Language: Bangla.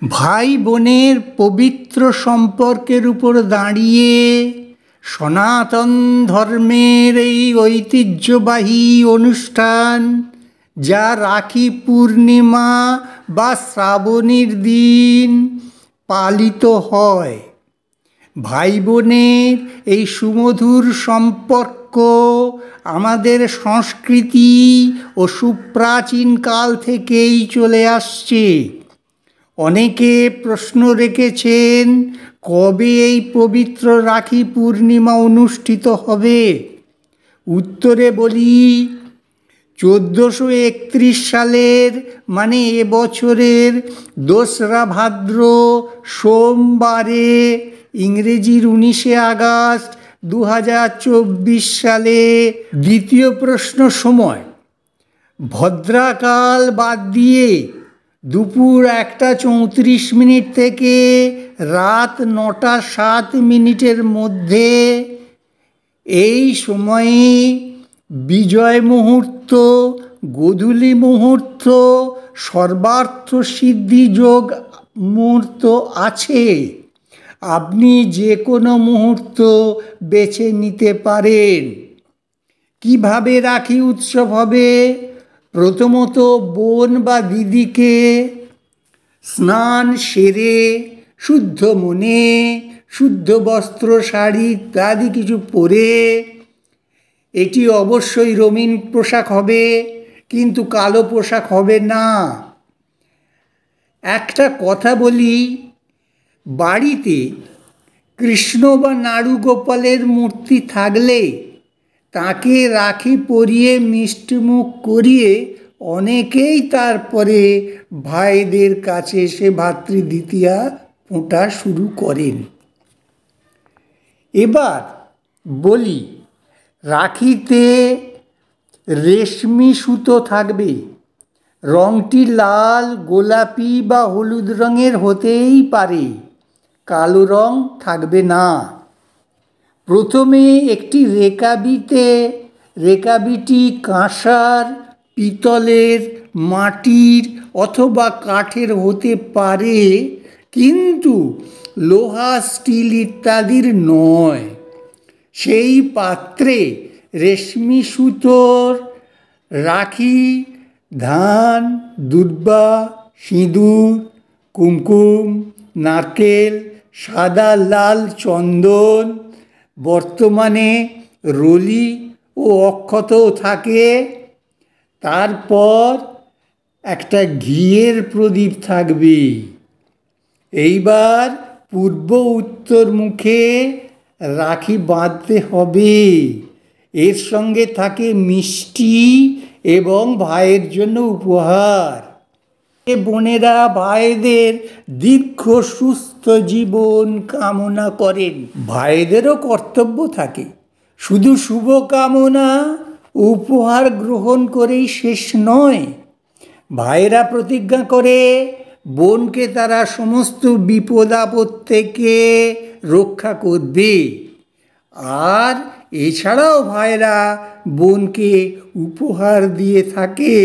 ভাই বোনের পবিত্র সম্পর্কের উপর দাঁড়িয়ে সনাতন ধর্মের এই ঐতিহ্যবাহী অনুষ্ঠান, যা রাখি পূর্ণিমা বা শ্রাবণীর দিন পালিত হয়। ভাই বোনের এই সুমধুর সম্পর্ক আমাদের সংস্কৃতি ও সুপ্রাচীন কাল থেকেই চলে আসছে। অনেকে প্রশ্ন রেখেছেন, কবে এই পবিত্র রাখি পূর্ণিমা অনুষ্ঠিত হবে? উত্তরে বলি, 1431 সালের মানে এবছরের 2রা ভাদ্র সোমবারে, ইংরেজির 19শে আগস্ট 2024 সালে। দ্বিতীয় প্রশ্ন, সময়। ভদ্রাকাল বাদ দিয়ে দুপুর 1:34 থেকে রাত 9:07 মধ্যে এই সময়ে বিজয় মুহূর্ত, গোধূলি মুহূর্ত, সর্বার্থ সিদ্ধি যোগ মুহূর্ত আছে। আপনি যে কোনো মুহূর্ত বেছে নিতে পারেন। কিভাবে রাখি উৎসব হবে? প্রথমত, বোন বা দিদিকে স্নান সেরে শুদ্ধ মনে শুদ্ধ বস্ত্র, শাড়ি ইত্যাদি কিছু পরে, এটি অবশ্যই রঙিন পোশাক হবে, কিন্তু কালো পোশাক হবে না। একটা কথা বলি, বাড়িতে কৃষ্ণ বা নাড়ুগোপালের মূর্তি থাকলে তাকে রাখি পরিয়ে মিষ্টিমুখ করিয়ে অনেকেই তারপরে ভাইদের কাছে এসে ভাতৃদ্বিতীয়া ফোঁটা শুরু করেন। এবার বলি, রাখিতে রেশমি সুতো থাকবে। রঙটি লাল, গোলাপি বা হলুদ রঙের হতেই পারে, কালো রং থাকবে না। প্রথমে একটি রেকাবিটি কাঁসার, পিতলের, মাটির অথবা কাঠের হতে পারে, কিন্তু লোহা, স্টিল ইত্যাদির নয়। সেই পাত্রে রেশমি সুতোর রাখি, ধান, দুর্বা, সিঁদুর, কুমকুম, নারকেল, সাদা লাল চন্দন, বর্তমানে রলি ও অক্ষতও থাকে। তারপর একটা ঘিয়ের প্রদীপ থাকবে। এইবার পূর্ব উত্তর মুখে রাখি বাঁধতে হবে। এর সঙ্গে থাকে মিষ্টি এবং ভাইয়ের জন্য উপহার। বোনেরা ভাইদের দীর্ঘ সুস্থ জীবন কামনা করেন। ভাইদেরও কর্তব্য থাকে, শুধু শুভকামনা উপহার গ্রহণ করেই শেষ নয়। ভাইয়েরা প্রতিজ্ঞা করে বোনকে তারা সমস্ত বিপদ আপদ থেকে রক্ষা করবে। আর এছাড়াও ভাইয়েরা বোনকে উপহার দিয়ে থাকে।